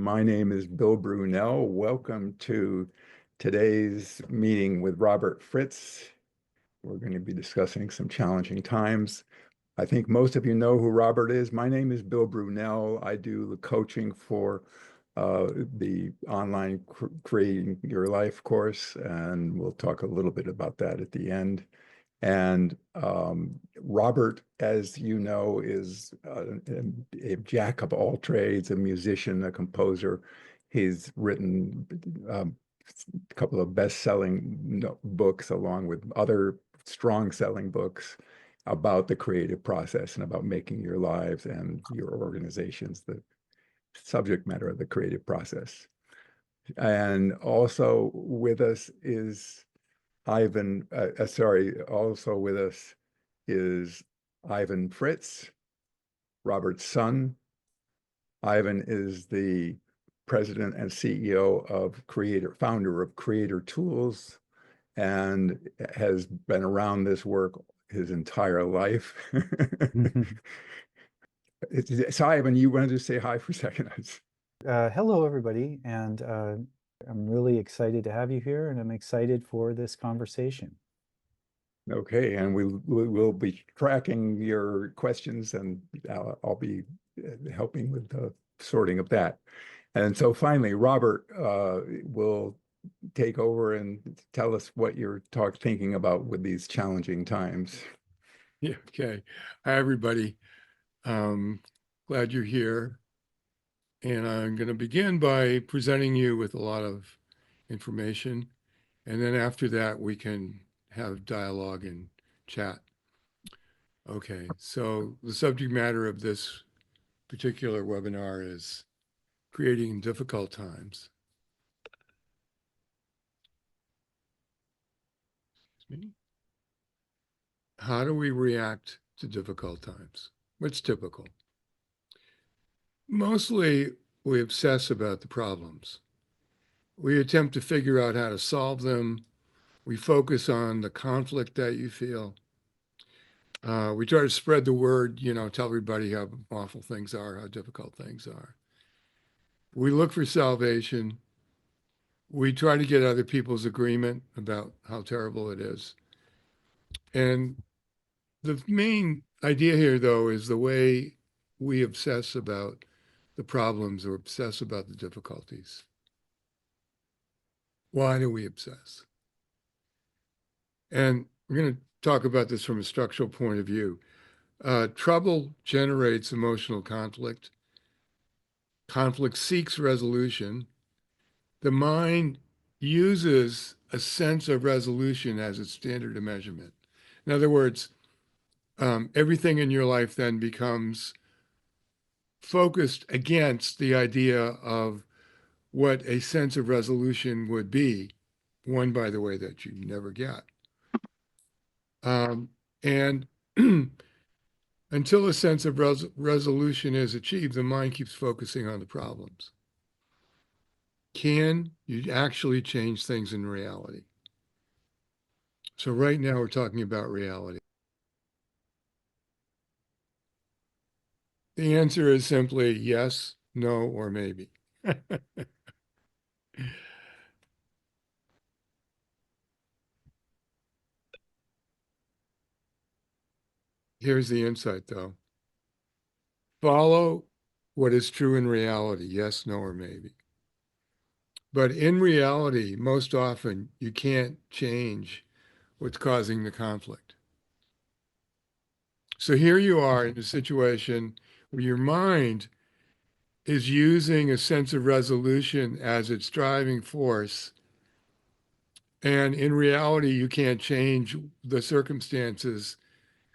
My name is Bill Brunel. Welcome to today's meeting with Robert Fritz. We're going to be discussing some challenging times. I think most of you know who Robert is. My name is Bill Brunel. I do the coaching for the online Creating Your Life course, and we'll talk a little bit about that at the end. And Robert, as you know, is a jack of all trades, a musician, a composer. He's written a couple of best-selling books along with other strong-selling books about the creative process and about making your lives and your organizations the subject matter of the creative process. And also with us is also with us is Ivan Fritz, Robert's son. Ivan is the president and CEO of founder of Creator Tools, and has been around this work his entire life. So Ivan, you wanted to say hi for a second? Hello, everybody, and I'm really excited to have you here, and I'm excited for this conversation. Okay, and we'll be tracking your questions, and I'll be helping with the sorting of that. And so finally, Robert will take over and tell us what you're thinking about with these challenging times. Yeah, okay. Hi, everybody. Glad you're here. And I'm going to begin by presenting you with a lot of information. And then after that, we can have dialogue and chat. Okay, so the subject matter of this particular webinar is creating difficult times. How do we react to difficult times? What's typical? Mostly, we obsess about the problems. We attempt to figure out how to solve them. We focus on the conflict that you feel. We try to spread the word, tell everybody how awful things are, how difficult things are. We look for salvation. We try to get other people's agreement about how terrible it is. And the main idea here, though, is the way we obsess about the problems or obsess about the difficulties. Why do we obsess? And we're going to talk about this from a structural point of view. Trouble generates emotional conflict. Conflict seeks resolution. The mind uses a sense of resolution as its standard of measurement. In other words, everything in your life then becomes focused against the idea of what a sense of resolution would be, one, by the way, that you never get. And until a sense of resolution is achieved, the mind keeps focusing on the problems. Can you actually change things in reality? So right now we're talking about reality. The answer is simply yes, no, or maybe. Here's the insight, though. Follow what is true in reality, yes, no, or maybe. But in reality, most often, you can't change what's causing the conflict. So here you are in a situation where your mind is using a sense of resolution as its driving force. And in reality, you can't change the circumstances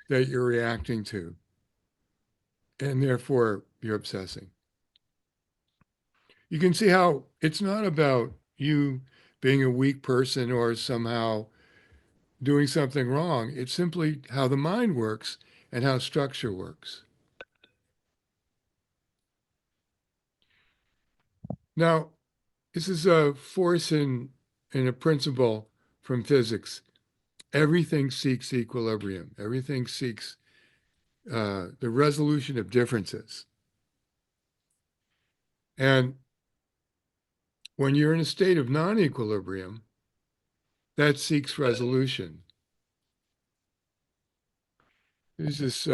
that you're reacting to. And therefore, you're obsessing. You can see how it's not about you being a weak person or somehow doing something wrong. It's simply how the mind works and how structure works. Now, this is a force in a principle from physics. Everything seeks equilibrium. Everything seeks the resolution of differences. And When you're in a state of non-equilibrium, that seeks resolution. There's this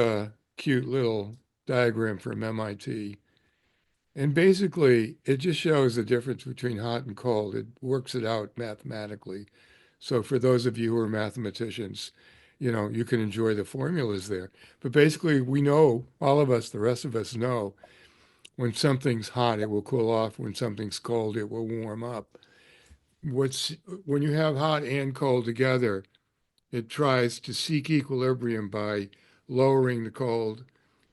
cute little diagram from MIT. And basically, it just shows the difference between hot and cold. It works it out mathematically. So for those of you who are mathematicians, you can enjoy the formulas there. But basically, we know, all of us, the rest of us know, when something's hot, it will cool off. When something's cold, it will warm up. When you have hot and cold together, it tries to seek equilibrium by lowering the cold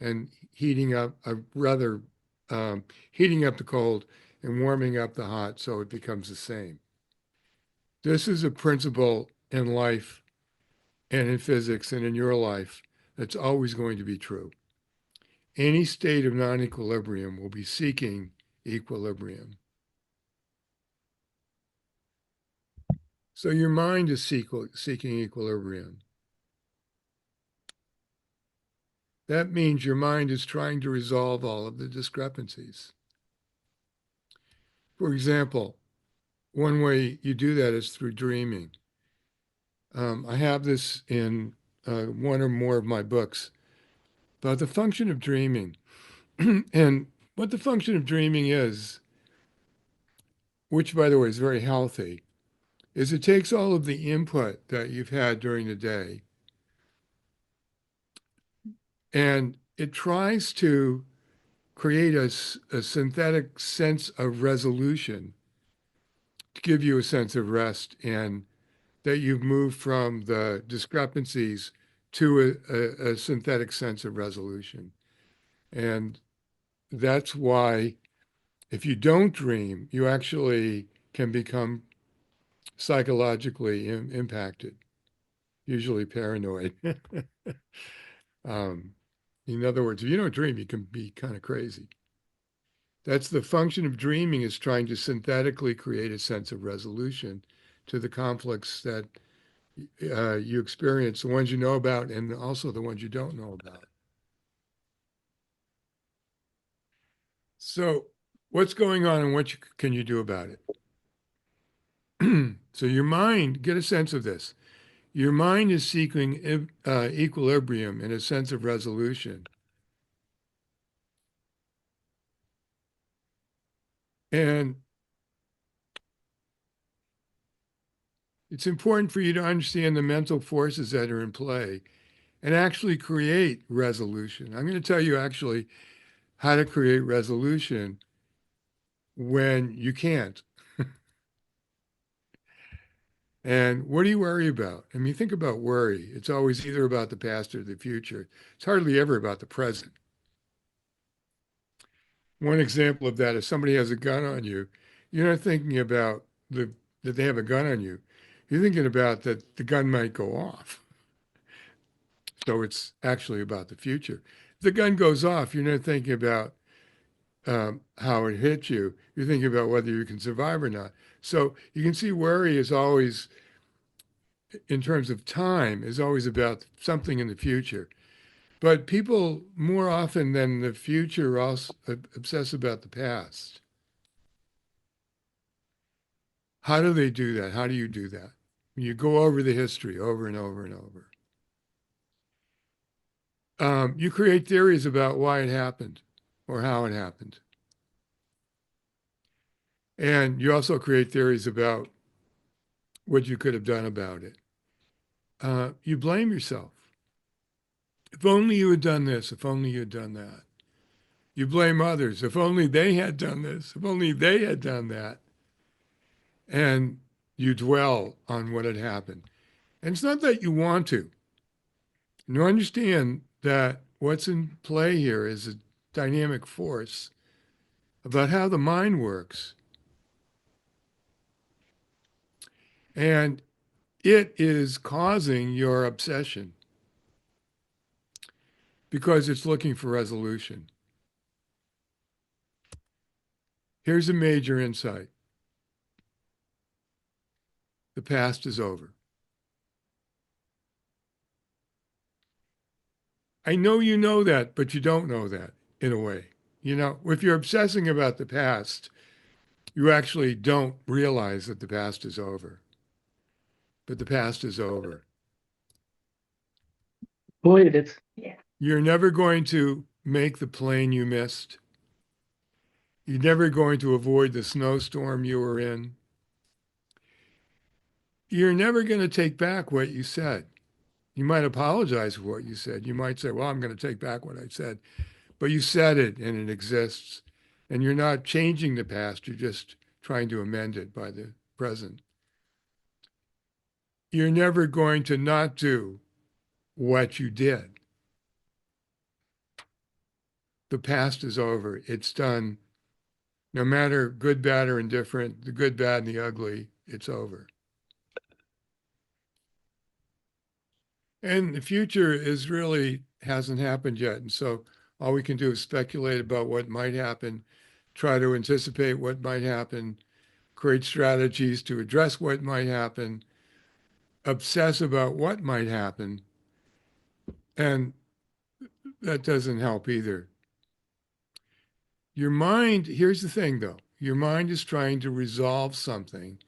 and heating up heating up the cold and warming up the hot so it becomes the same. This is a principle in life and in physics and in your life that's always going to be true. Any state of non-equilibrium will be seeking equilibrium. So your mind is seeking equilibrium. That means your mind is trying to resolve all of the discrepancies. For example, one way you do that is through dreaming. I have this in one or more of my books about the function of dreaming. And what the function of dreaming is, which by the way is very healthy, is it takes all of the input that you've had during the day and it tries to create a synthetic sense of resolution to give you a sense of rest and that you've moved from the discrepancies to a synthetic sense of resolution. And that's why if you don't dream, you actually can become psychologically impacted, usually paranoid. In other words, if you don't dream, you can be kind of crazy. That's the function of dreaming, is trying to synthetically create a sense of resolution to the conflicts that you experience, the ones you know about and also the ones you don't know about. So what's going on and what can you do about it? So your mind, get a sense of this. Your mind is seeking equilibrium and a sense of resolution. And it's important for you to understand the mental forces that are in play and actually create resolution. I'm going to tell you actually how to create resolution when you can't. And what do you worry about? I mean, think about worry. It's always either about the past or the future. It's hardly ever about the present. One example of that is somebody has a gun on you. You're not thinking about that they have a gun on you. You're thinking about that the gun might go off. So it's actually about the future. If the gun goes off, you're not thinking about how it hit you. You're thinking about whether you can survive or not. So you can see worry is always, in terms of time, is always about something in the future. But people more often than the future also obsess about the past. How do they do that? How do you do that? You go over the history over and over and over. You create theories about why it happened or how it happened. And you also create theories about what you could have done about it. You blame yourself. If only you had done this, if only you had done that. You blame others. If only they had done this, if only they had done that. And you dwell on what had happened. And it's not that you want to. You understand that what's in play here is a dynamic force about how the mind works. And it is causing your obsession because it's looking for resolution. Here's a major insight. The past is over. I know you know that, but you don't know that in a way. If you're obsessing about the past, You actually don't realize that the past is over, but the past is over. Boy, it is. Yeah. You're never going to make the plane you missed. You're never going to avoid the snowstorm you were in. You're never going to take back what you said. You might apologize for what you said. You might say, well, I'm going to take back what I said. But you said it and it exists. And you're not changing the past. You're just trying to amend it by the present. You're never going to not do what you did. The past is over. It's done. No matter good, bad, or indifferent, the good, bad, and the ugly, it's over. And the future is really hasn't happened yet. And so all we can do is speculate about what might happen, try to anticipate what might happen, create strategies to address what might happen, obsess about what might happen. And that doesn't help either. Your mind, here's the thing though, your mind is trying to resolve something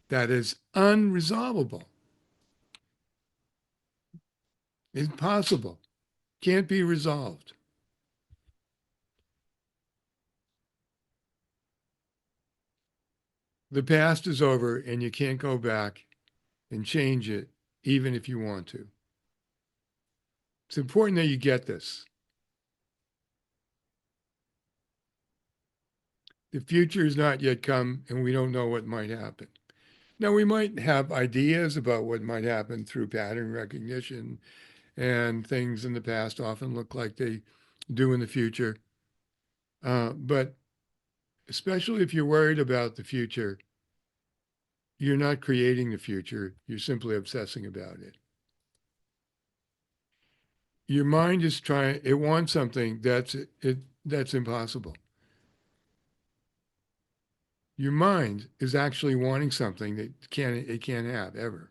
that is unresolvable. Impossible. Can't be resolved. The past is over and you can't go back and change it, even if you want to. It's important that you get this. The future has not yet come and we don't know what might happen. Now, we might have ideas about what might happen through pattern recognition, and things in the past often look like they do in the future. But especially if you're worried about the future, you're not creating the future, you're simply obsessing about it. Your mind is trying, it wants something that's impossible. Your mind is actually wanting something that it can't have ever.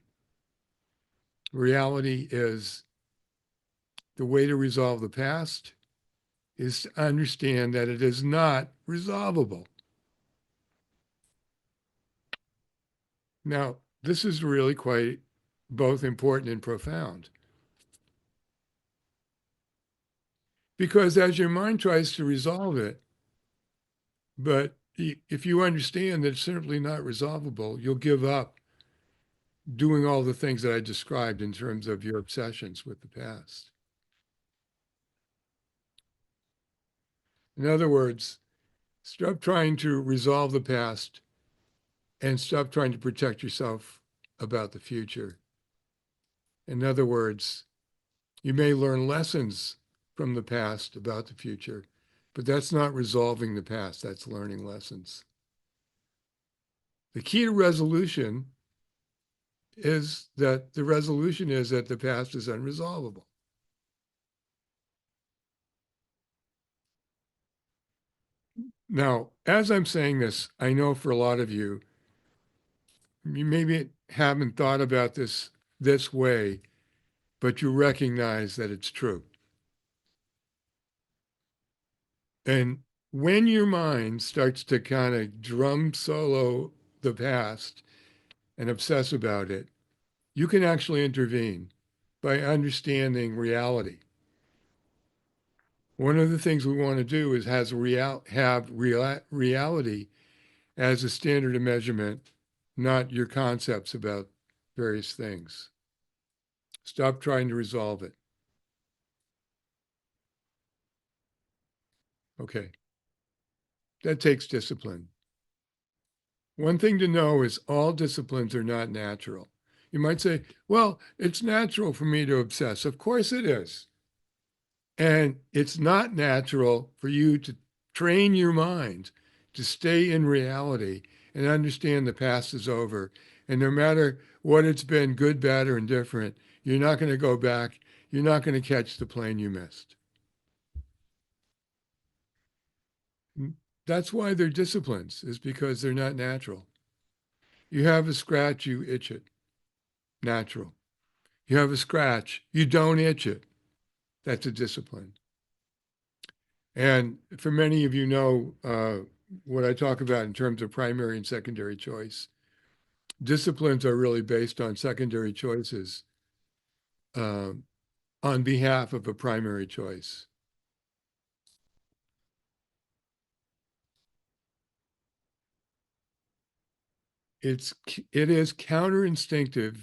Reality is the way to resolve the past is to understand that it is not resolvable. Now, this is really quite both important and profound. Because as your mind tries to resolve it, but if you understand that it's simply not resolvable, you'll give up doing all the things that I described in terms of your obsessions with the past. In other words, stop trying to resolve the past and stop trying to protect yourself about the future. In other words, you may learn lessons from the past about the future, but that's not resolving the past, that's learning lessons. The key to resolution is that the past is unresolvable. Now, as I'm saying this, I know for a lot of you, you maybe haven't thought about this way, but you recognize that it's true. And when your mind starts to kind of drum solo the past and obsess about it, you can actually intervene by understanding reality. One of the things we want to do is have reality as a standard of measurement, not your concepts about various things. Stop trying to resolve it. Okay. That takes discipline. One thing to know is all disciplines are not natural. You might say, well, it's natural for me to obsess. Of course it is. And it's not natural for you to train your mind to stay in reality and understand the past is over. And no matter what it's been, good, bad, or indifferent, you're not going to go back. You're not going to catch the plane you missed. That's why they're disciplines, is because they're not natural. You have a scratch, you itch it. Natural. You have a scratch, you don't itch it. That's a discipline. And for many of you know, what I talk about in terms of primary and secondary choice. Disciplines are really based on secondary choices on behalf of a primary choice. It is counterinstinctive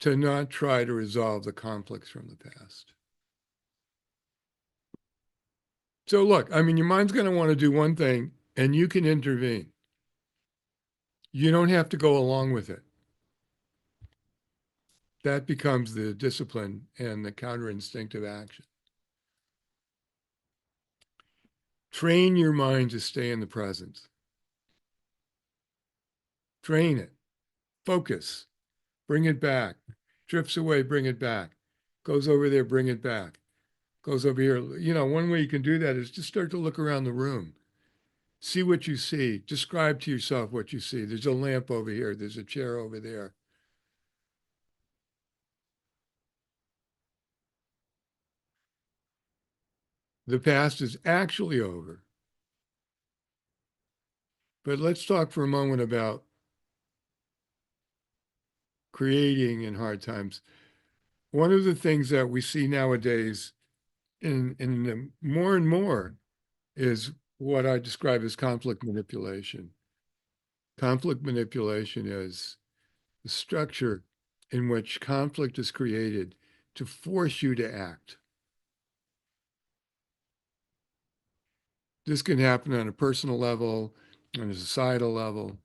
to not try to resolve the conflicts from the past. So look, I mean, your mind's going to want to do one thing and you can intervene. You don't have to go along with it. That becomes the discipline and the counterinstinctive action. Train your mind to stay in the present. Train it. Focus. Bring it back. Drifts away, bring it back. Goes over there, bring it back. Goes over here. You know, one way you can do that is just start to look around the room. See what you see. Describe to yourself what you see. There's a lamp over here. There's a chair over there. The past is actually over. But let's talk for a moment about creating in hard times. One of the things that we see nowadays in the more and more is what I describe as conflict manipulation. Conflict manipulation is the structure in which conflict is created to force you to act. This can happen on a personal level, on a societal level,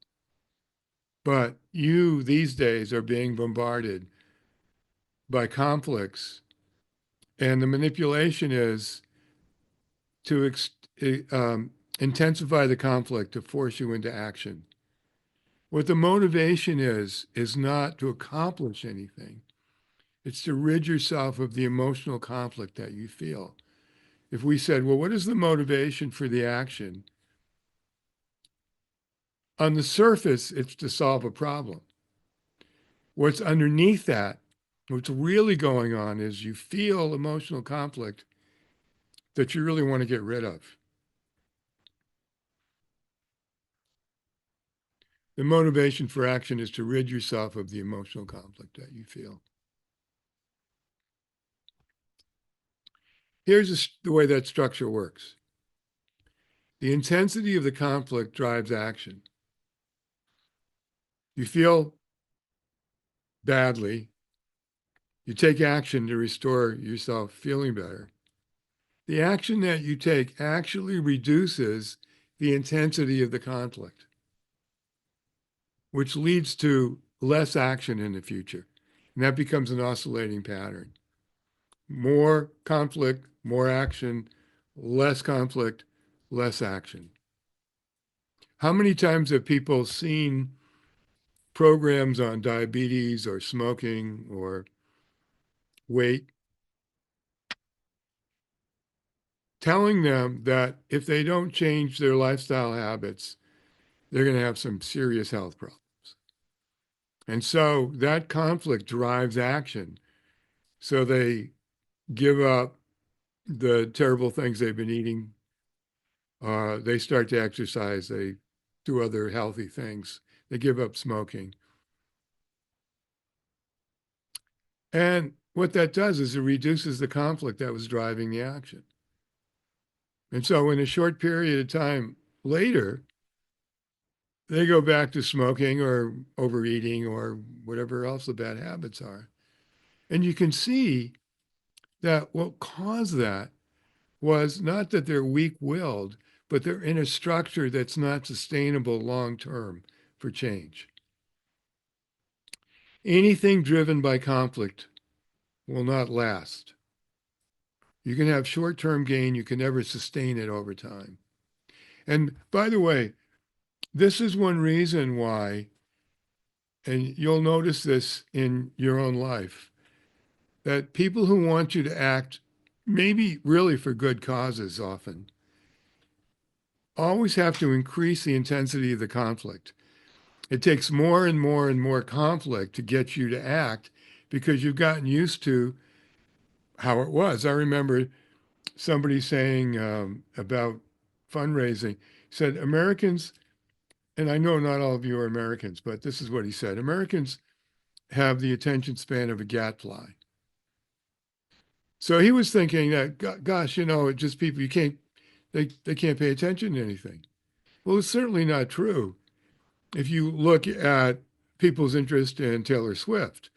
but you these days are being bombarded by conflicts, and the manipulation is to intensify the conflict to force you into action. What the motivation is not to accomplish anything. It's to rid yourself of the emotional conflict that you feel. If we said, well, what is the motivation for the action? On the surface, it's to solve a problem. What's underneath that, what's really going on is you feel emotional conflict that you really want to get rid of. The motivation for action is to rid yourself of the emotional conflict that you feel. Here's the way that structure works. The intensity of the conflict drives action. You feel badly, you take action to restore yourself feeling better. The action that you take actually reduces the intensity of the conflict, which leads to less action in the future. And that becomes an oscillating pattern. More conflict, more action, less conflict, less action. How many times have people seen programs on diabetes or smoking or weight telling them that if they don't change their lifestyle habits, they're going to have some serious health problems? And so that conflict drives action. So they give up the terrible things they've been eating. They start to exercise. They do other healthy things. They give up smoking. And what that does is it reduces the conflict that was driving the action. And so in a short period of time later, they go back to smoking or overeating or whatever else the bad habits are. And you can see that what caused that was not that they're weak-willed, but they're in a structure that's not sustainable long-term for change. Anything driven by conflict will not last. You can have short-term gain, you can never sustain it over time. And by the way, this is one reason why, and you'll notice this in your own life, that people who want you to act, maybe really for good causes often, always have to increase the intensity of the conflict. It takes more and more and more conflict to get you to act because you've gotten used to how it was. I remember somebody saying about fundraising, said Americans, and I know not all of you are Americans, but this is what he said. Americans have the attention span of a gadfly. So he was thinking that, gosh, just people, they can't pay attention to anything. Well, it's certainly not true. If you look at people's interest in Taylor Swift,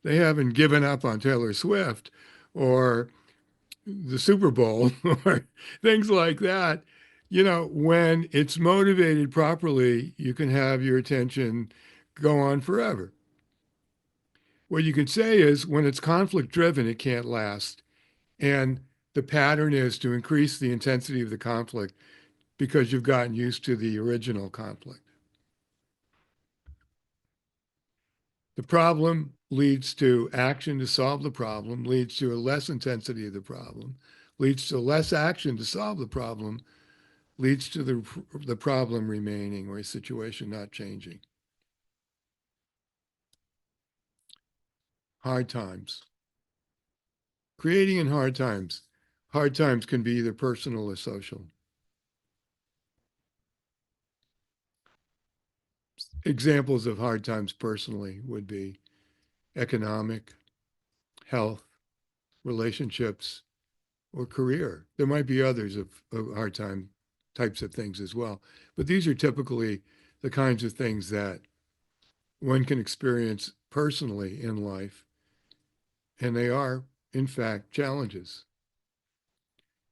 they haven't given up on Taylor Swift or the Super Bowl or things like that. When it's motivated properly, you can have your attention go on forever. What you can say is when it's conflict driven, it can't last. And the pattern is to increase the intensity of the conflict because you've gotten used to the original conflict. The problem leads to action to solve the problem, leads to a less intensity of the problem, leads to less action to solve the problem, leads to the problem remaining or a situation not changing. Hard times. Creating in hard times. Hard times can be either personal or social. Examples of hard times personally would be economic, health, relationships, or career. There might be others of hard time types of things as well. But these are typically the kinds of things that one can experience personally in life. And they are, in fact, challenges.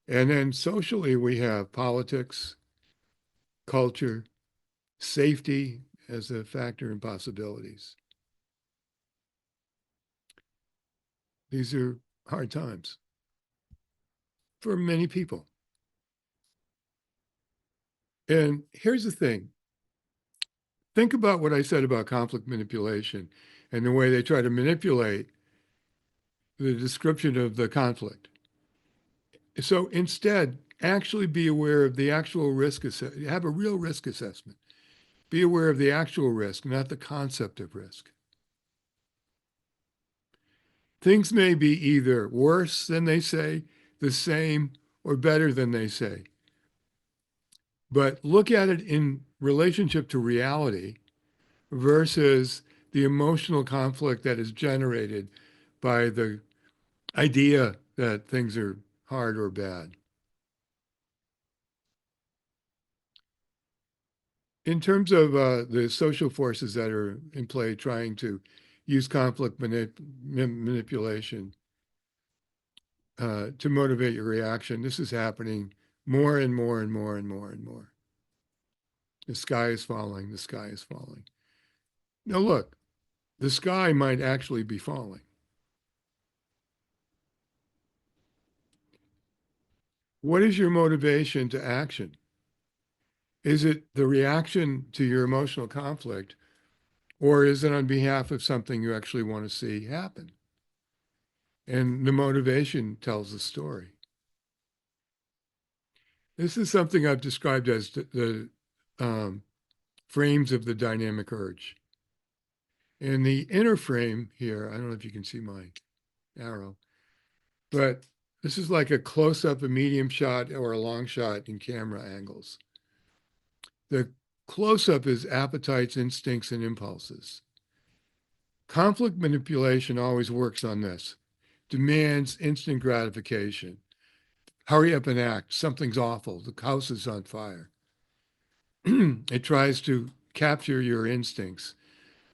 And then socially, we have politics, culture, safety as a factor in possibilities. These are hard times for many people. And here's the thing. Think about what I said about conflict manipulation and the way they try to manipulate the description of the conflict. So instead, actually be aware of the actual risk, have a real risk assessment. Be aware of the actual risk, not the concept of risk. Things may be either worse than they say, the same, or better than they say. But look at it in relationship to reality versus the emotional conflict that is generated by the idea that things are hard or bad. In terms of the social forces that are in play trying to use conflict manipulation to motivate your reaction, this is happening more and more and more and more and more. The sky is falling, the sky is falling. Now look, the sky might actually be falling. What is your motivation to action? Is it the reaction to your emotional conflict, or is it on behalf of something you actually want to see happen? And the motivation tells the story. This is something I've described as the frames of the dynamic urge. And the inner frame here, I don't know if you can see my arrow, but this is like a close-up, a medium shot, or a long shot in camera angles. The close-up is appetites, instincts, and impulses. Conflict manipulation always works on this. Demands instant gratification. Hurry up and act. Something's awful. The house is on fire. It tries to capture your instincts.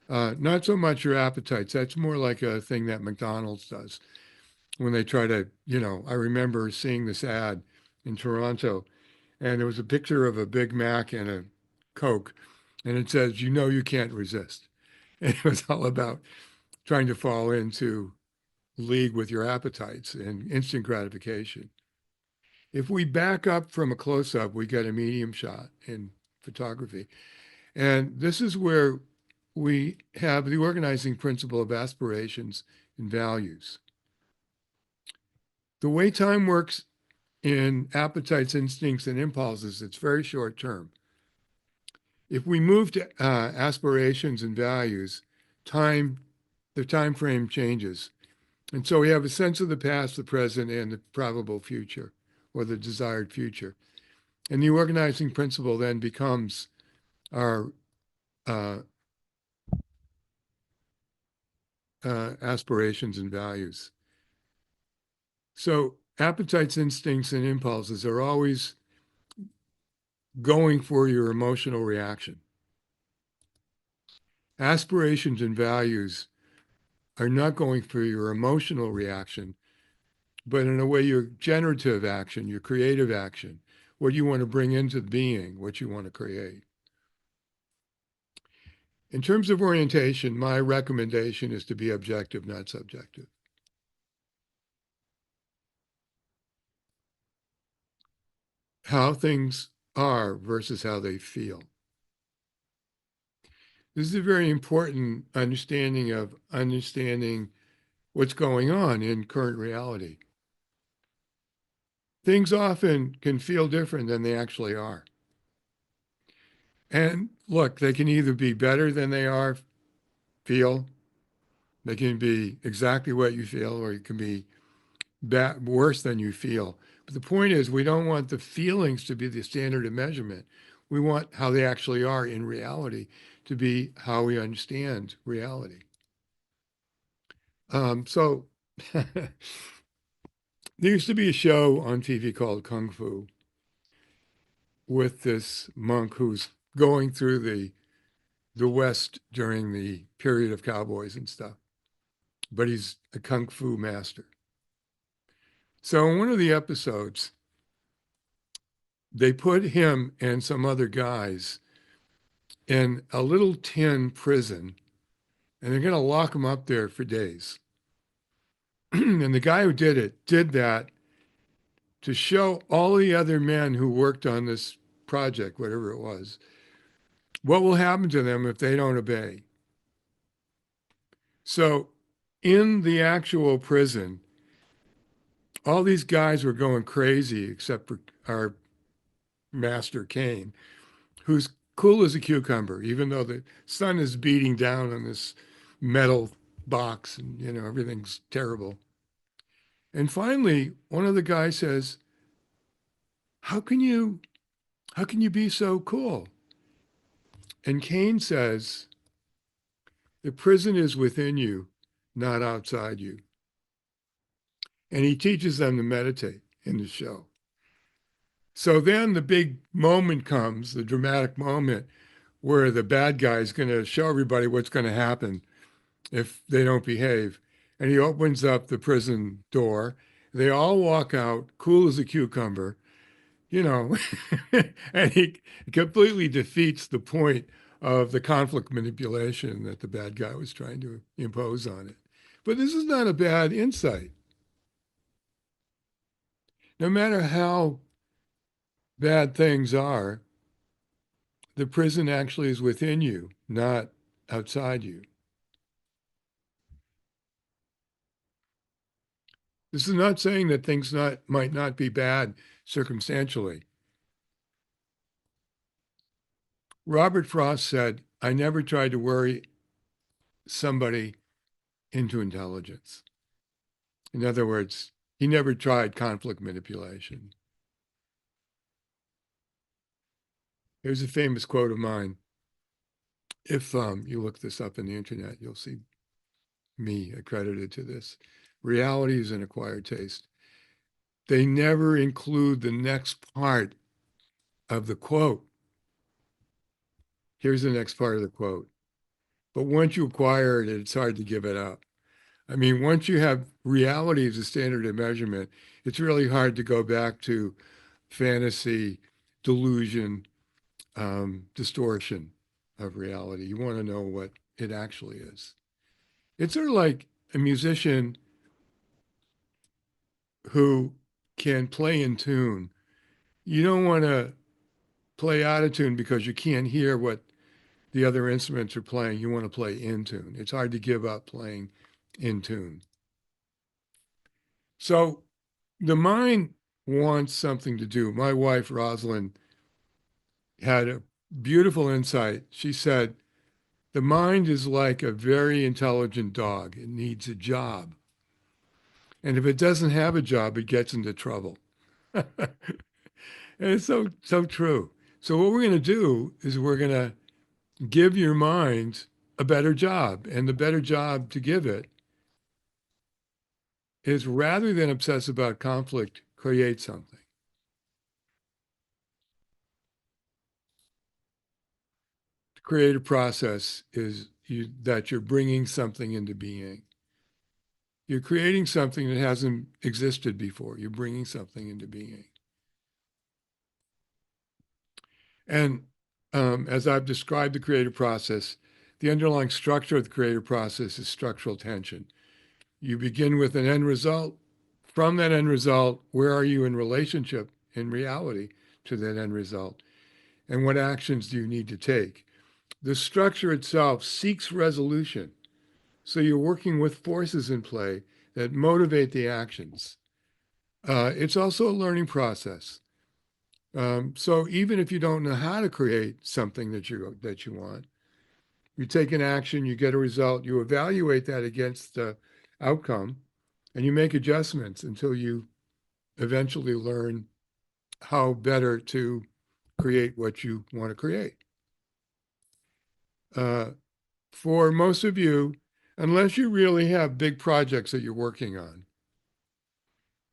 Not so much your appetites. That's more like a thing that McDonald's does. When they try to, I remember seeing this ad in Toronto, and there was a picture of a Big Mac and a Coke, and it says, you can't resist. And it was all about trying to fall into league with your appetites and instant gratification. If we back up from a close-up, we get a medium shot in photography. And this is where we have the organizing principle of aspirations and values. The way time works in appetites, instincts, and impulses, it's very short term. If we move to aspirations and values, the time frame changes. And so we have a sense of the past, the present, and the probable future, or the desired future. And the organizing principle then becomes our aspirations and values. So appetites, instincts, and impulses are always going for your emotional reaction. Aspirations and values are not going for your emotional reaction, but in a way, your generative action, your creative action, what you want to bring into being, what you want to create. In terms of orientation, my recommendation is to be objective, not subjective. How things are versus how they feel. This is a very important understanding of understanding what's going on in current reality. Things often can feel different than they actually are. And look, they can either be better than they are, feel, they can be exactly what you feel, or it can be worse than you feel. But the point is, we don't want the feelings to be the standard of measurement. We want how they actually are in reality to be how we understand reality. So there used to be a show on TV called Kung Fu with this monk who's going through the West during the period of cowboys and stuff, but he's a Kung Fu master. So in one of the episodes, they put him and some other guys in a little tin prison, and they're going to lock him up there for days. And the guy who did that to show all the other men who worked on this project, whatever it was, what will happen to them if they don't obey. So in the actual prison, all these guys were going crazy except for our master Kane, who's cool as a cucumber, even though the sun is beating down on this metal box and, everything's terrible. And finally, one of the guys says, how can you be so cool? And Kane says, the prison is within you, not outside you. And he teaches them to meditate in the show. So then the big moment comes, the dramatic moment, where the bad guy is going to show everybody what's going to happen if they don't behave. And he opens up the prison door. They all walk out, cool as a cucumber, and he completely defeats the point of the conflict manipulation that the bad guy was trying to impose on it. But this is not a bad insight. No matter how bad things are, the prison actually is within you, not outside you. This is not saying that things might not be bad circumstantially. Robert Frost said, I never tried to worry somebody into intelligence. In other words, he never tried conflict manipulation. Here's a famous quote of mine. If you look this up in the internet, you'll see me accredited to this. Reality is an acquired taste. They never include the next part of the quote. Here's the next part of the quote. But once you acquire it, it's hard to give it up. I mean, once you have reality as a standard of measurement, it's really hard to go back to fantasy, delusion, distortion of reality. You want to know what it actually is. It's sort of like a musician who can play in tune. You don't want to play out of tune because you can't hear what the other instruments are playing. You want to play in tune. It's hard to give up playing in tune. So the mind wants something to do. My wife, Rosalind, had a beautiful insight. She said, the mind is like a very intelligent dog. It needs a job. And if it doesn't have a job, it gets into trouble. And it's so true. So what we're going to do is we're going to give your mind a better job. And the better job to give it is, rather than obsess about conflict, create something. The creative process is that you're bringing something into being. You're creating something that hasn't existed before. You're bringing something into being. And as I've described the creative process, the underlying structure of the creative process is structural tension. You begin with an end result. From that end result, where are you in relationship, in reality, to that end result? And what actions do you need to take? The structure itself seeks resolution. So you're working with forces in play that motivate the actions. It's also a learning process. So even if you don't know how to create something that you want, you take an action, you get a result, you evaluate that against the outcome, and you make adjustments until you eventually learn how better to create what you want to create. For most of you, unless you really have big projects that you're working on,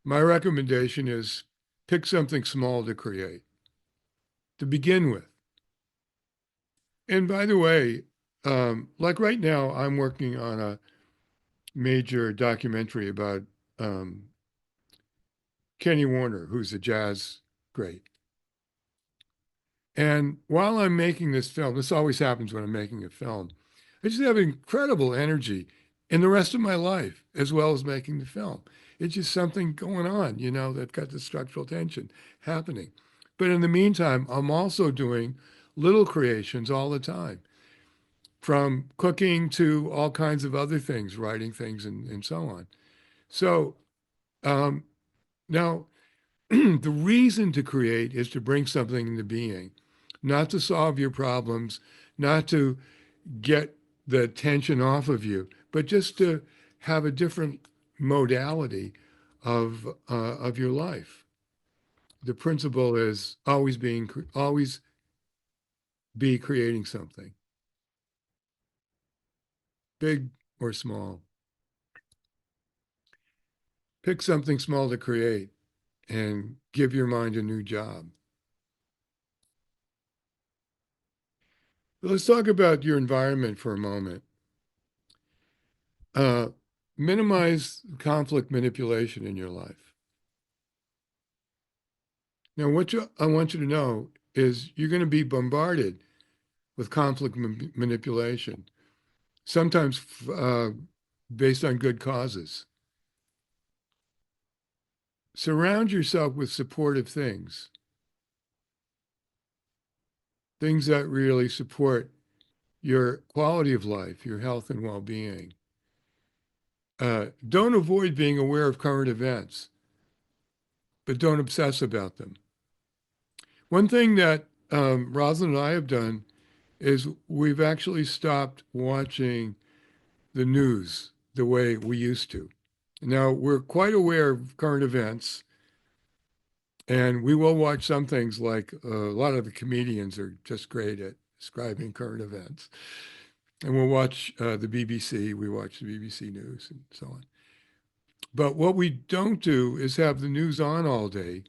my recommendation is pick something small to create, to begin with. And by the way, like right now, I'm working on a major documentary about Kenny Warner, who's a jazz great. And while I'm making this film, this always happens when I'm making a film, I just have incredible energy in the rest of my life, as well as making the film. It's just something going on, that got the structural tension happening. But in the meantime, I'm also doing little creations all the time, from cooking to all kinds of other things, writing things and so on. So now the reason to create is to bring something into being, not to solve your problems, not to get the tension off of you, but just to have a different modality of your life. The principle is always be creating something, big or small. Pick something small to create and give your mind a new job. Let's talk about your environment for a moment. Minimize conflict manipulation in your life. Now, I want you to know is you're going to be bombarded with conflict manipulation, sometimes based on good causes. Surround yourself with supportive things that really support your quality of life, your health and well-being. Don't avoid being aware of current events, but don't obsess about them. One thing that Rosalind and I have done is we've actually stopped watching the news the way we used to. Now, we're quite aware of current events, and we will watch some things, like a lot of the comedians are just great at describing current events. And we'll watch the BBC, we watch the BBC News and so on. But what we don't do is have the news on all day,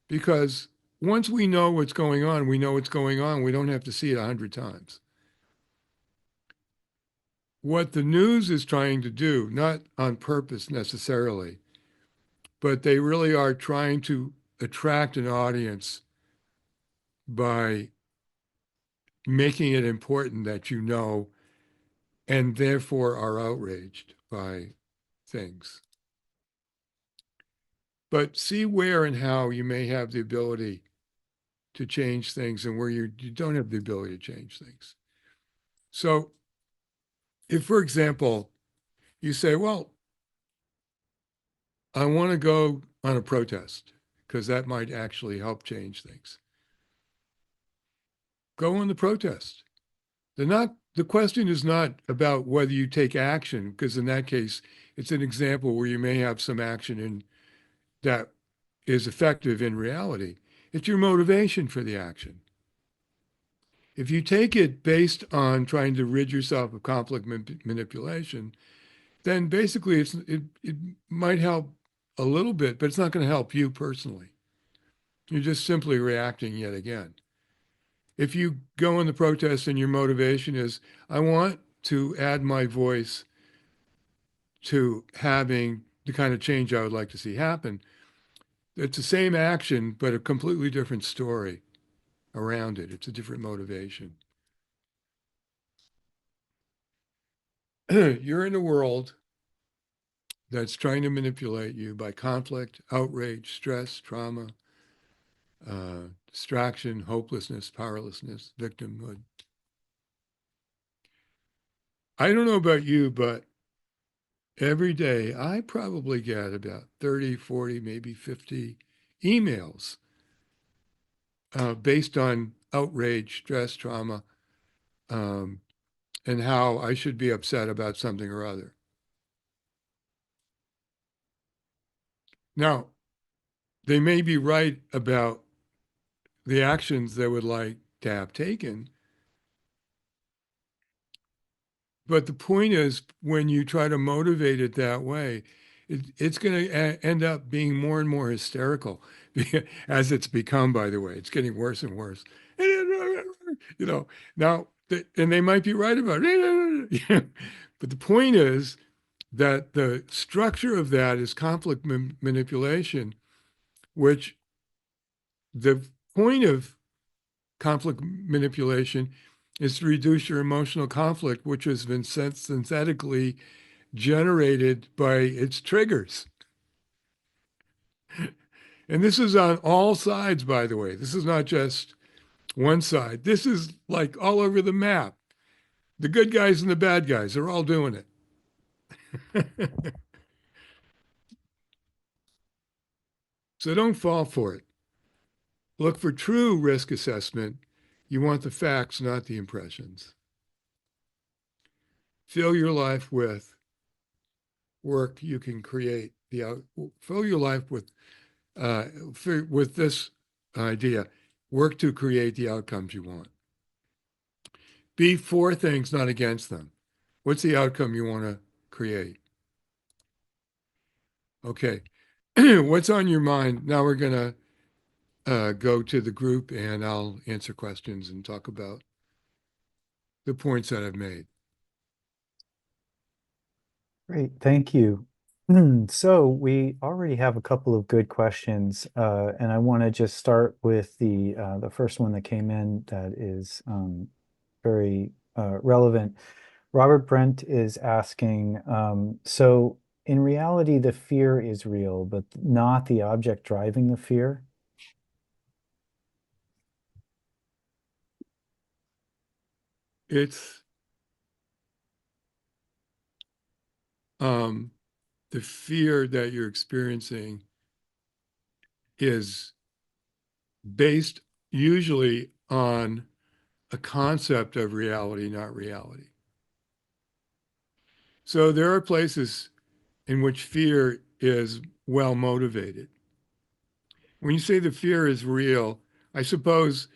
because once we know what's going on, we know what's going on. We don't have to see it 100 times. What the news is trying to do, not on purpose necessarily, but they really are trying to attract an audience by making it important that you know, and therefore are outraged by things. But see where and how you may have the ability to change things and where you don't have the ability to change things. So if, for example, you say, well, I want to go on a protest because that might actually help change things. Go on the protest. The question is not about whether you take action, because in that case, it's an example where you may have some action that is effective in reality. It's your motivation for the action. If you take it based on trying to rid yourself of conflict manipulation, then basically it might help a little bit, but it's not going to help you personally. You're just simply reacting yet again. If you go in the protest and your motivation is, I want to add my voice to having the kind of change I would like to see happen, it's the same action, but a completely different story around it. It's a different motivation. You're in a world that's trying to manipulate you by conflict, outrage, stress, trauma, distraction, hopelessness, powerlessness, victimhood. I don't know about you, but every day I probably get about 30, 40, maybe 50 emails based on outrage, stress, trauma, um, and how I should be upset about something or other. Now, they may be right about the actions they would like to have taken. But the point is, when you try to motivate it that way, it's going to end up being more and more hysterical, as it's become, by the way. It's getting worse and worse. You know, now, and they might be right about it. But the point is that the structure of that is conflict manipulation, which the point of conflict manipulation is to reduce your emotional conflict, which has been synthetically generated by its triggers. And this is on all sides, by the way. This is not just one side. This is like all over the map. The good guys and the bad guys, they're all doing it. So don't fall for it. Look for true risk assessment. You want the facts, not the impressions. Fill your life with work you can create. Fill your life with this idea. Work to create the outcomes you want. Be for things, not against them. What's the outcome you want to create? Okay. What's on your mind? Now we're going to go to the group and I'll answer questions and talk about the points that I've made. Great, thank you. So we already have a couple of good questions, and I want to just start with the first one that came in that is very relevant. Robert Brent is asking, so in reality, the fear is real, but not the object driving the fear? It's the fear that you're experiencing is based usually on a concept of reality, not reality. So there are places in which fear is well motivated. When you say the fear is real, I suppose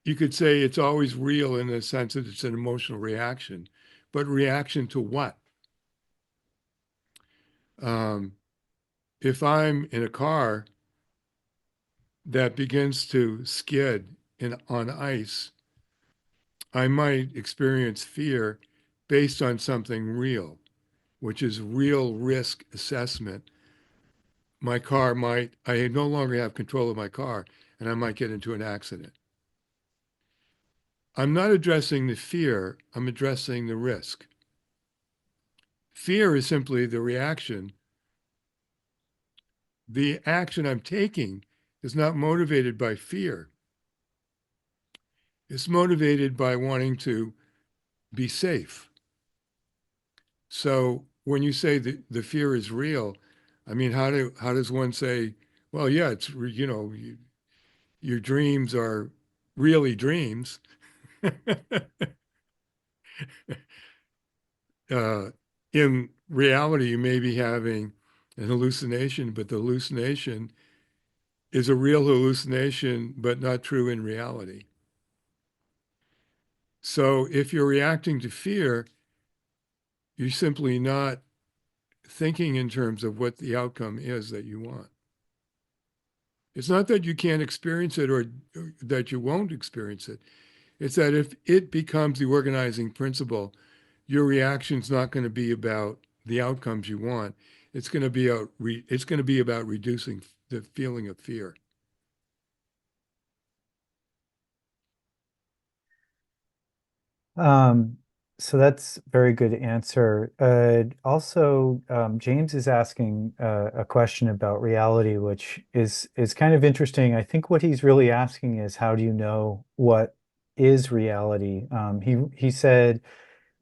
you could say it's always real in the sense that it's an emotional reaction, but reaction to what? If I'm in a car that begins to skid on ice, I might experience fear based on something real, which is real risk assessment. My car I no longer have control of my car and I might get into an accident. I'm not addressing the fear, I'm addressing the risk. Fear is simply the reaction. The action I'm taking is not motivated by fear. It's motivated by wanting to be safe. So when you say that the fear is real, I mean, how does one say, well, yeah, it's, your dreams are really dreams. In reality, you may be having an hallucination, but the hallucination is a real hallucination, but not true in reality. So if you're reacting to fear, you're simply not thinking in terms of what the outcome is that you want. It's not that you can't experience it or that you won't experience it. It's that if it becomes the organizing principle, your reaction's not going to be about the outcomes you want. It's going to be about reducing the feeling of fear. Um, so that's very good answer. Also, James is asking a question about reality, which is kind of interesting. I think what he's really asking is, how do you know what is reality? He said,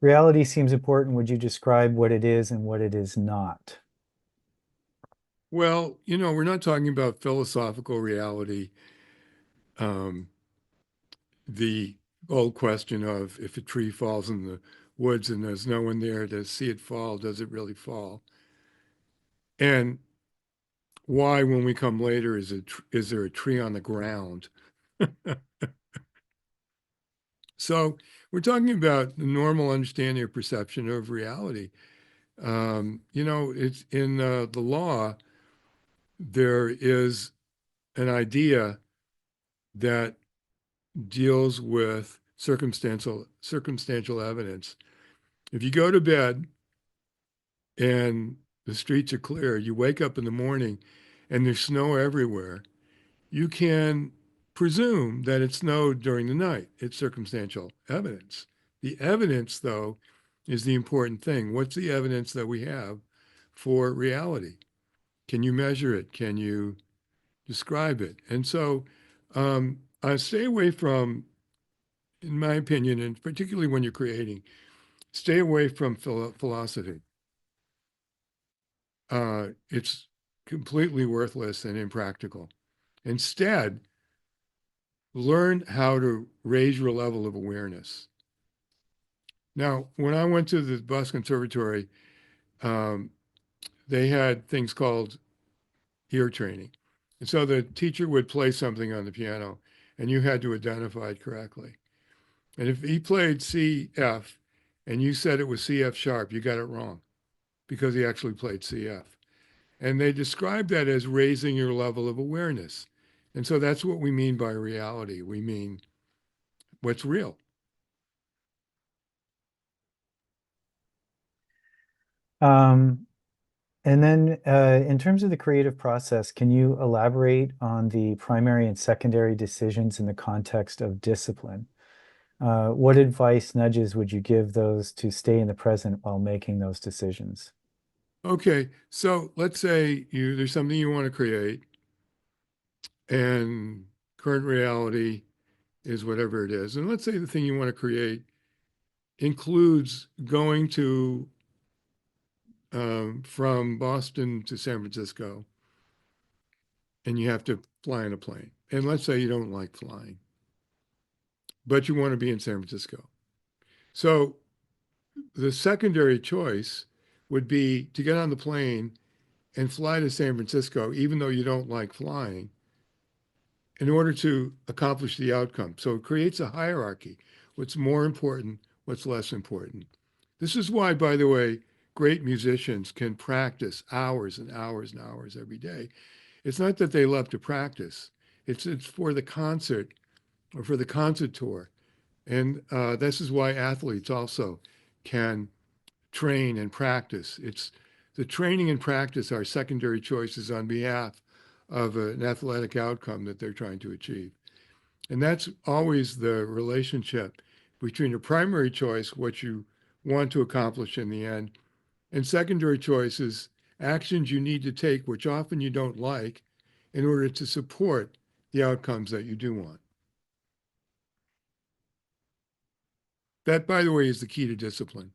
reality seems important. Would you describe what it is and what it is not? Well, we're not talking about philosophical reality. Um, the old question of if a tree falls in the woods and there's no one there to see it fall, does it really fall? And why, when we come later, is there a tree on the ground? So we're talking about the normal understanding or perception of reality. It's in the law, there is an idea that deals with circumstantial evidence. If you go to bed and the streets are clear, you wake up in the morning and there's snow everywhere, you can presume that it snowed during the night. It's circumstantial evidence. The evidence, though, is the important thing. What's the evidence that we have for reality? Can you measure it? Can you describe it? And so I stay away from, in my opinion, and particularly when you're creating, stay away from philosophy. It's completely worthless and impractical. Instead, learn how to raise your level of awareness. Now, when I went to the Bus Conservatory, um, they had things called ear training. And so the teacher would play something on the piano and you had to identify it correctly. And if he played C, F, and you said it was CF sharp, you got it wrong because he actually played CF. And they describe that as raising your level of awareness. And so that's what we mean by reality. We mean what's real. Um, and then in terms of the creative process, can you elaborate on the primary and secondary decisions in the context of discipline? What advice, nudges would you give those to stay in the present while making those decisions? Okay, so let's say there's something you want to create, and current reality is whatever it is. And let's say the thing you want to create includes going to from Boston to San Francisco, and you have to fly in a plane. And let's say you don't like flying, but you want to be in San Francisco. So the secondary choice would be to get on the plane and fly to San Francisco, even though you don't like flying, in order to accomplish the outcome. So it creates a hierarchy. What's more important, what's less important. This is why, by the way, great musicians can practice hours and hours and hours every day. It's not that they love to practice. It's for the concert or for the concert tour. And this is why athletes also can train and practice. It's the training and practice are secondary choices on behalf of an athletic outcome that they're trying to achieve. And that's always the relationship between a primary choice, what you want to accomplish in the end, and secondary choices, actions you need to take, which often you don't like, in order to support the outcomes that you do want. That, by the way, is the key to discipline,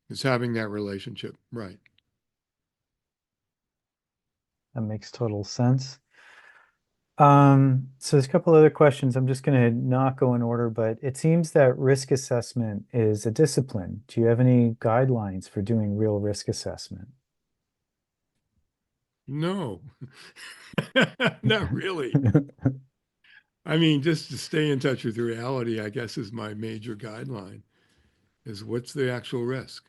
is having that relationship. Right. That makes total sense. So there's a couple other questions. I'm just going to not go in order, but it seems that risk assessment is a discipline. Do you have any guidelines for doing real risk assessment? No, not really. I mean, just to stay in touch with reality, I guess, is my major guideline, is what's the actual risk?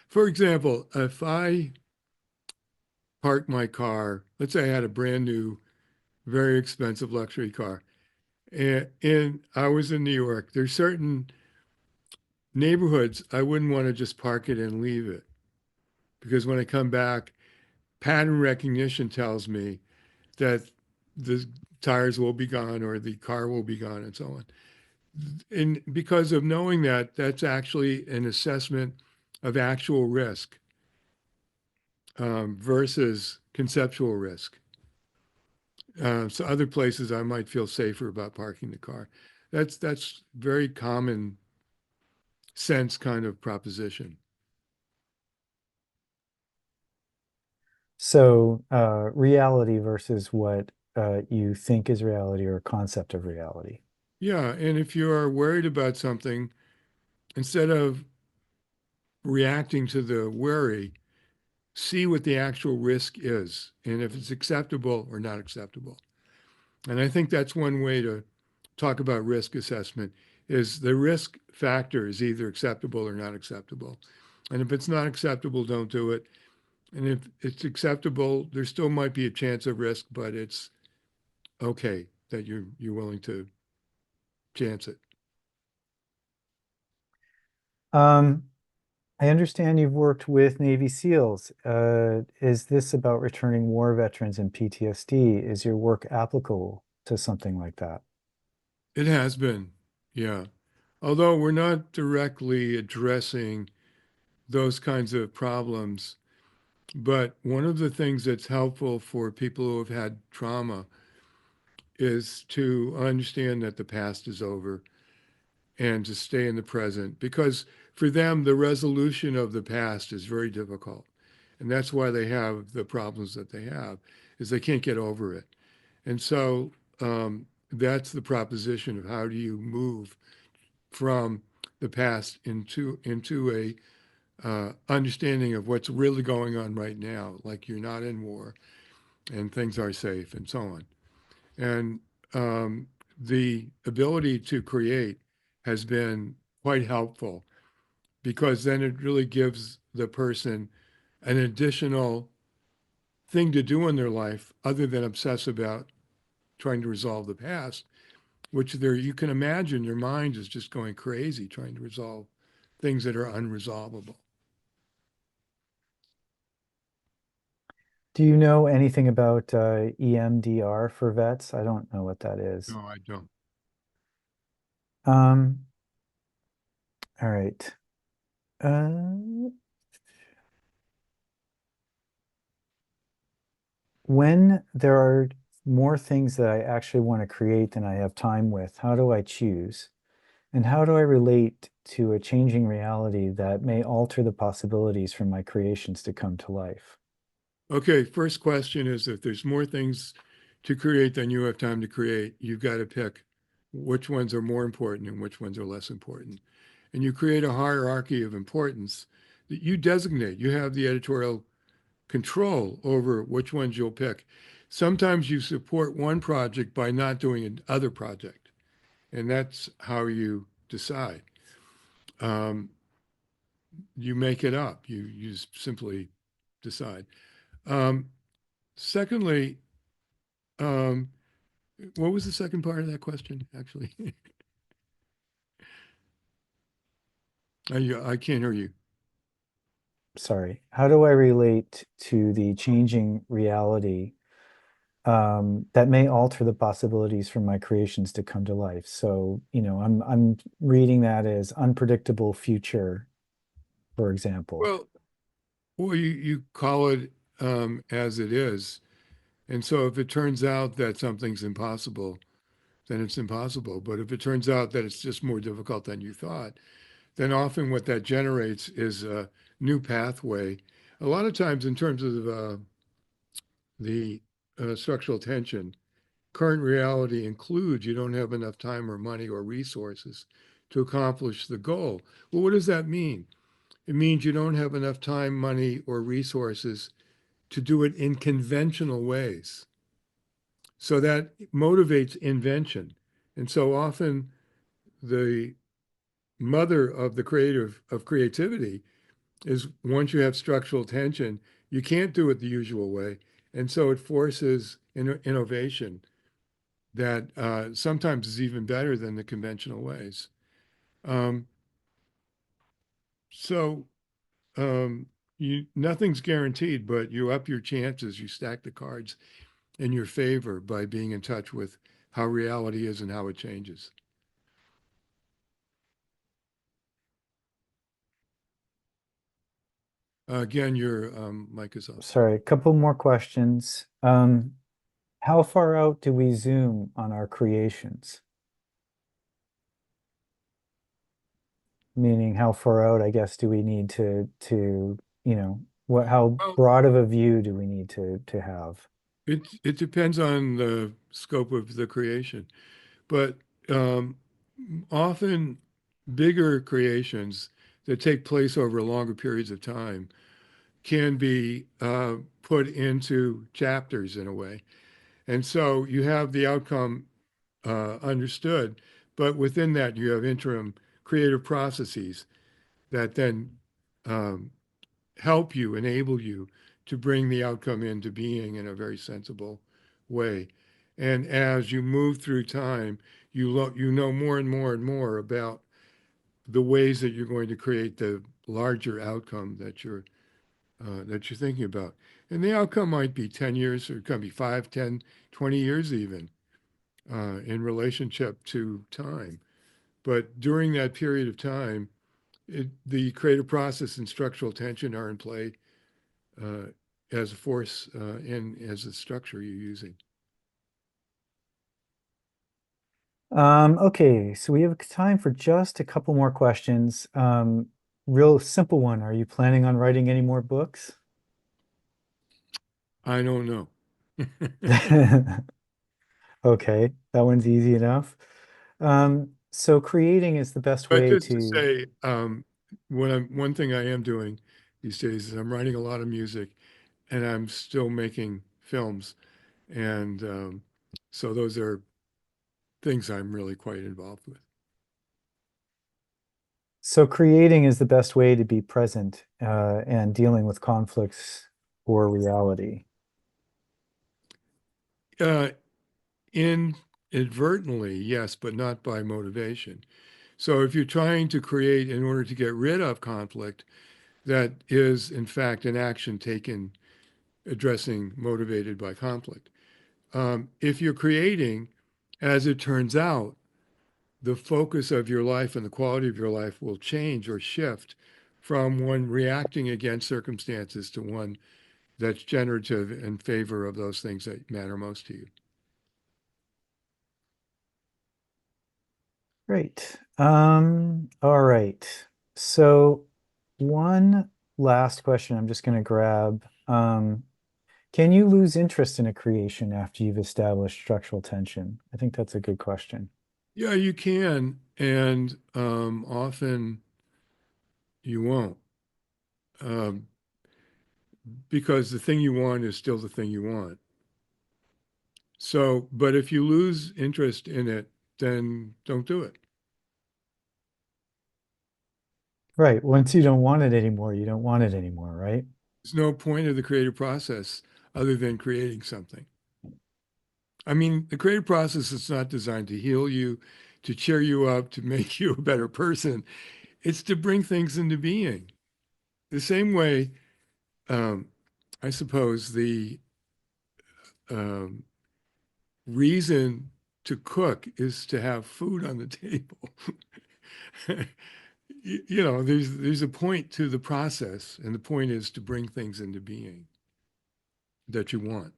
For example, if I park my car, let's say I had a brand new, very expensive luxury car, and I was in New York, there's certain neighborhoods I wouldn't want to just park it and leave it because when I come back, pattern recognition tells me that the tires will be gone or the car will be gone and so on. And because of knowing that, that's actually an assessment of actual risk versus conceptual risk. So other places I might feel safer about parking the car. That's very common sense kind of proposition. So, reality versus what you think is reality or concept of reality. Yeah, and if you are worried about something, instead of reacting to the worry, see what the actual risk is and if it's acceptable or not acceptable. And I think that's one way to talk about risk assessment is the risk factor is either acceptable or not acceptable. And if it's not acceptable, don't do it. And if it's acceptable, there still might be a chance of risk, but it's okay that you're willing to chance it. Um, I understand you've worked with Navy SEALs. Is this about returning war veterans and PTSD? Is your work applicable to something like that? It has been, yeah. Although we're not directly addressing those kinds of problems, but one of the things that's helpful for people who have had trauma is to understand that the past is over and to stay in the present because for them, the resolution of the past is very difficult. And that's why they have the problems that they have, is they can't get over it. And so that's the proposition of how do you move from the past into a understanding of what's really going on right now, like you're not in war and things are safe and so on. And the ability to create has been quite helpful because then it really gives the person an additional thing to do in their life other than obsess about trying to resolve the past, which there you can imagine your mind is just going crazy trying to resolve things that are unresolvable. Do you know anything about EMDR for vets? I don't know what that is. No, I don't. Um, all right. Uh, when there are more things that I actually want to create than I have time with, how do I choose? And how do I relate to a changing reality that may alter the possibilities for my creations to come to life? Okay, first question is if there's more things to create than you have time to create, you've got to pick which ones are more important and which ones are less important. And you create a hierarchy of importance that you designate. You have the editorial control over which ones you'll pick. Sometimes you support one project by not doing another project, and that's how you decide. Um, you make it up. You simply decide. Um, secondly, um, what was the second part of that question, actually? I can't hear you. Sorry. How do I relate to the changing reality that may alter the possibilities for my creations to come to life? So, I'm reading that as unpredictable future, for example. Well, you call it as it is. And so if it turns out that something's impossible, then it's impossible. But if it turns out that it's just more difficult than you thought, then often what that generates is a new pathway. A lot of times, in terms of the structural tension, current reality includes you don't have enough time or money or resources to accomplish the goal. Well, what does that mean? It means you don't have enough time, money, or resources to do it in conventional ways. So that motivates invention. And so often the mother of the creativity is once you have structural tension, you can't do it the usual way. And so it forces innovation that sometimes is even better than the conventional ways. Um, so um, nothing's guaranteed, but you up your chances, you stack the cards in your favor by being in touch with how reality is and how it changes. Again, your mic is off. Sorry, a couple more questions. How far out do we zoom on our creations? Meaning how far out, I guess, do we need to, how Well, broad of a view do we need to have? it depends on the scope of the creation, but um, often bigger creations that take place over longer periods of time can be put into chapters in a way. And so you have the outcome understood, but within that, you have interim creative processes that then um, help you, enable you to bring the outcome into being in a very sensible way. And as you move through time, you know more and more and more about the ways that you're going to create the larger outcome that you're thinking about. And the outcome might be 10 years, or it could be 5, 10, 20 years even in relationship to time. But during that period of time, the creative process and structural tension are in play uh, as a force and as a structure you're using. Okay, so we have time for just a couple more questions. Real simple one. Are you planning on writing any more books? I don't know. Okay, that one's easy enough. So creating is the best But way just to to, say, one thing I am doing these days is I'm writing a lot of music, and I'm still making films, and so those are things I'm really quite involved with. so creating is the best way to be present and dealing with conflicts or reality. Uh, Inadvertently, yes, but not by motivation. So if you're trying to create in order to get rid of conflict, that is in fact an action taken addressing motivated by conflict. If you're creating, as it turns out, the focus of your life and the quality of your life will change or shift from one reacting against circumstances to one that's generative in favor of those things that matter most to you. Great. All right. So one last question I'm just going to grab. Can you lose interest in a creation after you've established structural tension? I think that's a good question. Yeah, you can, and often you won't, um, because the thing you want is still the thing you want. So, but if you lose interest in it, then don't do it. Right. Once you don't want it anymore, you don't want it anymore, right? There's no point of the creative process other than creating something. I mean, the creative process is not designed to heal you, to cheer you up, to make you a better person. It's to bring things into being. The same way, um, I suppose, the um, reason to cook is to have food on the table. You know, there's a point to the process, and the point is to bring things into being that you want.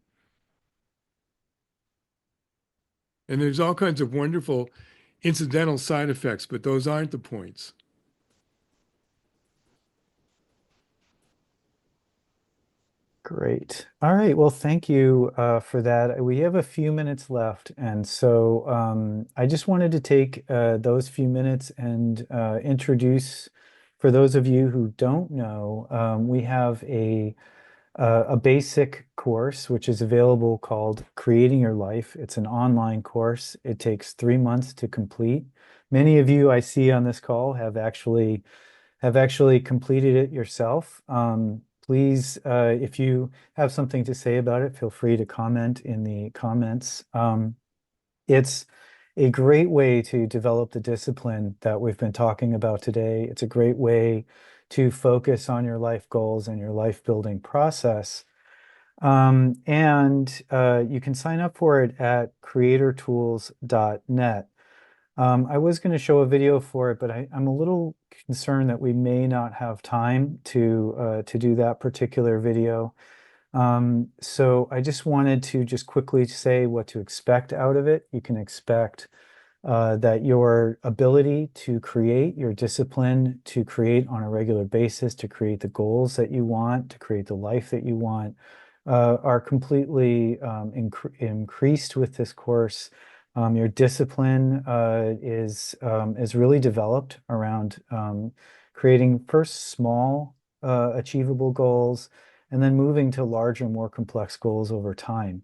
And there's all kinds of wonderful incidental side effects, but those aren't the points. Great. All right. Well, thank you for that. We have a few minutes left, and so I just wanted to take those few minutes and introduce, for those of you who don't know, we have a basic course, which is available called Creating Your Life. It's an online course. It takes 3 months to complete. Many of you I see on this call have actually completed it yourself. Please, if you have something to say about it, feel free to comment in the comments. It's a great way to develop the discipline that we've been talking about today. It's a great way to focus on your life goals and your life building process. And you can sign up for it at creatortools.net. I was going to show a video for it, but I'm a little concerned that we may not have time to do that particular video. So I just wanted to just quickly say what to expect out of it. You can expect that your ability to create, your discipline to create on a regular basis, to create the goals that you want, to create the life that you want, are completely increased with this course. Your discipline is really developed around creating first small achievable goals and then moving to larger, more complex goals over time.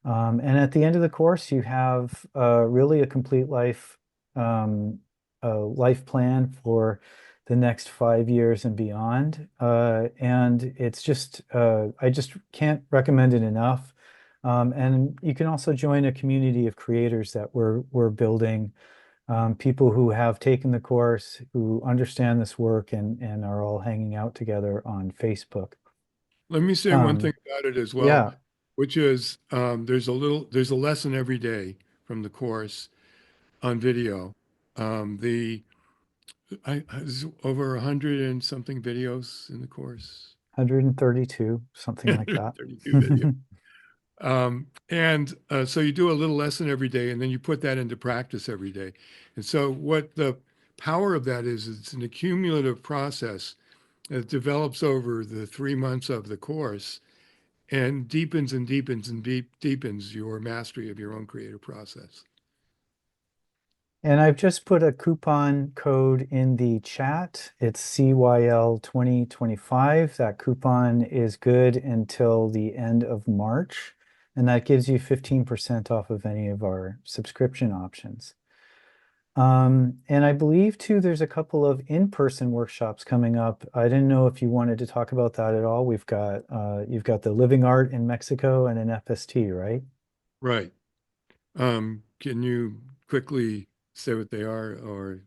And at the end of the course, you have really a complete life plan for the next 5 years and beyond. And it's just, I just can't recommend it enough. And you can also join a community of creators that we're building, people who have taken the course, who understand this work and are all hanging out together on Facebook. Let me say one thing about it as well, Yeah, which is there's a lesson every day from the course on video. The there's over 100 and something videos in the course, 132, something like that. 32 videos. And so you do a little lesson every day, and then you put that into practice every day. And so what the power of that is, it's an accumulative process that develops over the 3 months of the course and deepens and deepens and deepens your mastery of your own creative process. And I've just put a coupon code in the chat. It's CYL 2025. That coupon is good until the end of March, and that gives you 15% off of any of our subscription options. And I believe too, there's a couple of in-person workshops coming up. I didn't know if you wanted to talk about that at all. You've got the Living Art in Mexico and an FST, right? Right. Can you quickly say what they are, or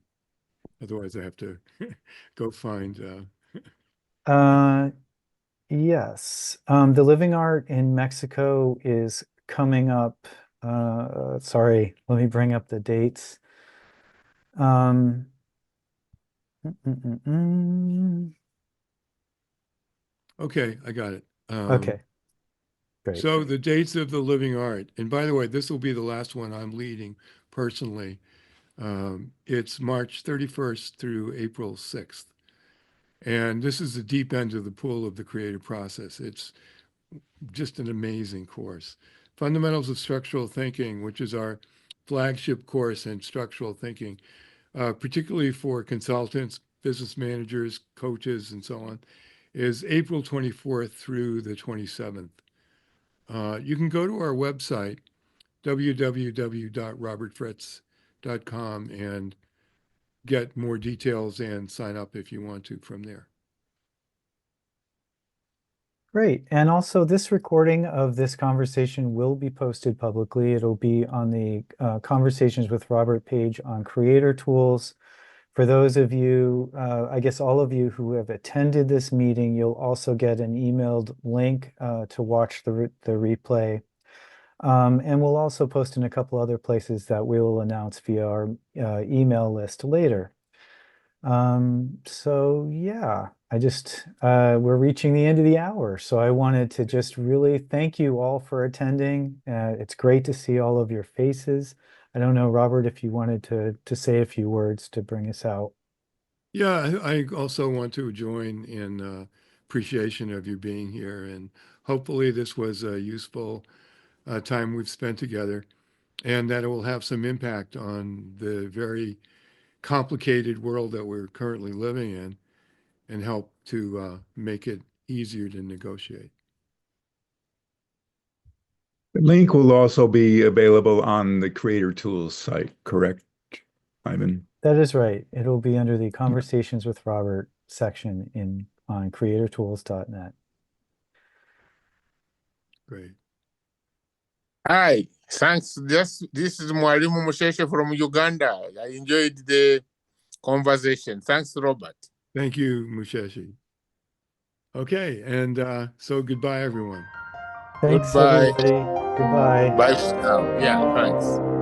otherwise I have to go find. Uh, yes. The Living Art in Mexico is coming up. Sorry, let me bring up the dates. Um, mm, mm, mm, mm. Okay, I got it. Okay, great. So the dates of the living art, and by the way, this will be the last one I'm leading personally. It's March 31st through April 6th. And this is the deep end of the pool of the creative process. It's just an amazing course. Fundamentals of Structural Thinking, which is our flagship course in structural thinking, particularly for consultants, business managers, coaches, and so on, is April 24th through the 27th. You can go to our website, www.robertfritz.com, and get more details and sign up if you want to from there. Great. And also, this recording of this conversation will be posted publicly. It'll be on the Conversations with Robert page on Creator Tools. For those of you, I guess all of you who have attended this meeting, you'll also get an emailed link to watch the replay. And we'll also post in a couple other places that we will announce via our email list later. So yeah, we're reaching the end of the hour. So I wanted to just really thank you all for attending. It's great to see all of your faces. I don't know, Robert, if you wanted to say a few words to bring us out. Yeah, I also want to join in appreciation of you being here. And hopefully, this was a useful time we've spent together, and that it will have some impact on the very complicated world that we're currently living in and help to make it easier to negotiate. The link will also be available on the Creator Tools site, correct, Ivan? That is right. It'll be under the Conversations with Robert section on creatortools.net. Great. Hi, thanks. This is Mwalimu Musheshe from Uganda. I enjoyed the conversation. Thanks, Robert. Thank you, Musheshi. Okay, and so goodbye, everyone. Thanks, Goodbye. everybody. Goodbye. Bye for now. Yeah, thanks.